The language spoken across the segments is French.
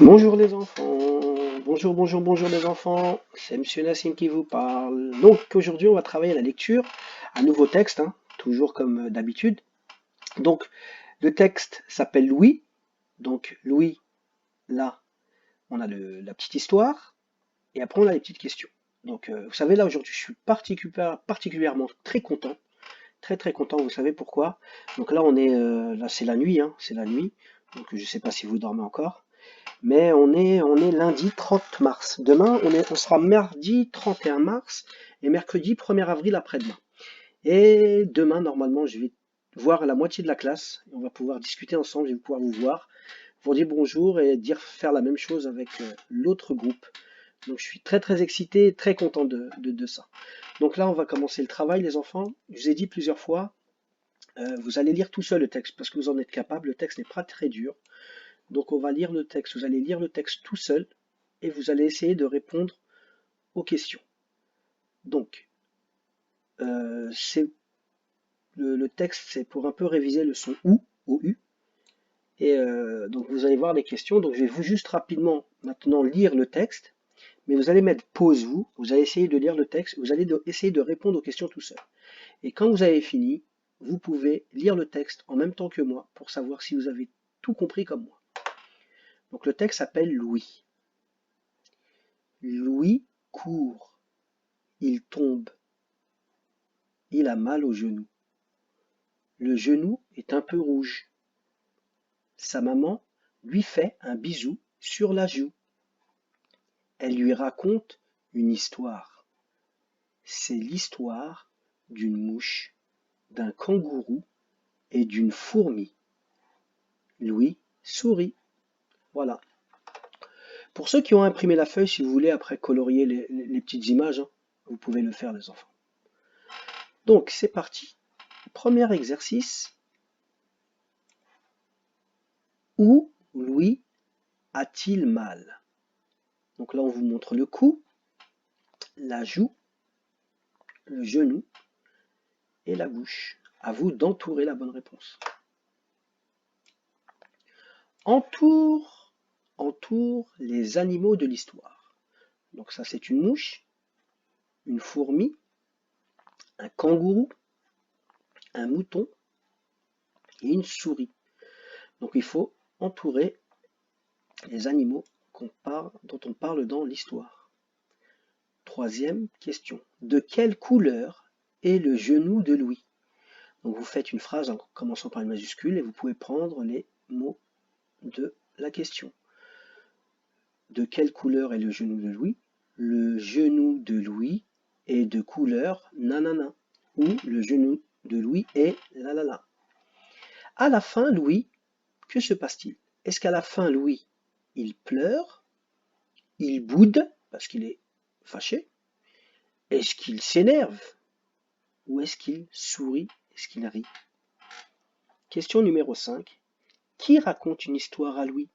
Bonjour les enfants, bonjour les enfants, c'est Monsieur Nassim qui vous parle. Donc aujourd'hui on va travailler la lecture, un nouveau texte, hein, toujours comme d'habitude. Donc le texte s'appelle Louis, donc Louis, là on a la petite histoire, et après on a les petites questions. Donc vous savez là aujourd'hui je suis particulièrement très content, très content, vous savez pourquoi? Donc là là c'est la nuit, hein, c'est la nuit, donc je sais pas si vous dormez encore. Mais on est lundi 30 mars. Demain, on sera mardi 31 mars et mercredi 1er avril après-demain. Et demain, normalement, je vais voir la moitié de la classe. On va pouvoir discuter ensemble, je vais pouvoir vous voir, vous dire bonjour et faire la même chose avec l'autre groupe. Donc je suis très excité et très content de ça. Donc là, on va commencer le travail, les enfants. Je vous ai dit plusieurs fois, vous allez lire tout seul le texte parce que vous en êtes capable. Le texte n'est pas très dur. Donc on va lire le texte, vous allez lire le texte tout seul et vous allez essayer de répondre aux questions. Donc c'est le texte, c'est pour un peu réviser le son OU. Et donc vous allez voir les questions. Donc je vais vous juste rapidement maintenant lire le texte, mais vous allez mettre pause vous allez essayer de lire le texte, vous allez essayer de répondre aux questions tout seul. Et quand vous avez fini, vous pouvez lire le texte en même temps que moi pour savoir si vous avez tout compris comme moi. Donc le texte s'appelle Louis. Louis court, il tombe, il a mal au genou. Le genou est un peu rouge. Sa maman lui fait un bisou sur la joue. Elle lui raconte une histoire. C'est l'histoire d'une mouche, d'un kangourou et d'une fourmi. Louis sourit. Voilà. Pour ceux qui ont imprimé la feuille, si vous voulez après colorier les petites images, hein, vous pouvez le faire les enfants. Donc c'est parti. Premier exercice. Où Louis a-t-il mal? Donc là, on vous montre le cou, la joue, le genou et la bouche. À vous d'entourer la bonne réponse. Entoure les animaux de l'histoire. Donc ça, c'est une mouche, une fourmi, un kangourou, un mouton et une souris. Donc il faut entourer les animaux dont on parle dans l'histoire. Troisième question. De quelle couleur est le genou de Louis? Donc vous faites une phrase en commençant par une majuscule et vous pouvez prendre les mots de la question. De quelle couleur est le genou de Louis? Le genou de Louis est de couleur nanana. Ou le genou de Louis est la la la. À la fin, Louis, que se passe-t-il? Est-ce qu'à la fin, Louis, il pleure? Il boude parce qu'il est fâché? Est-ce qu'il s'énerve? Ou est-ce qu'il sourit? Est-ce qu'il rit? Question numéro 5. Qui raconte une histoire à Louis?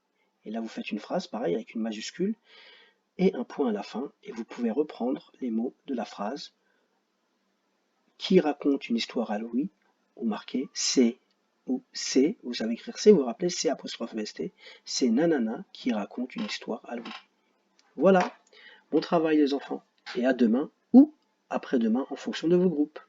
Et là, vous faites une phrase, pareil, avec une majuscule et un point à la fin, et vous pouvez reprendre les mots de la phrase. Qui raconte une histoire à Louis? Ou marquez C ou C, vous savez écrire C, vous vous rappelez C apostrophe ST, c'est nanana qui raconte une histoire à Louis. Voilà, bon travail les enfants, et à demain ou après-demain en fonction de vos groupes.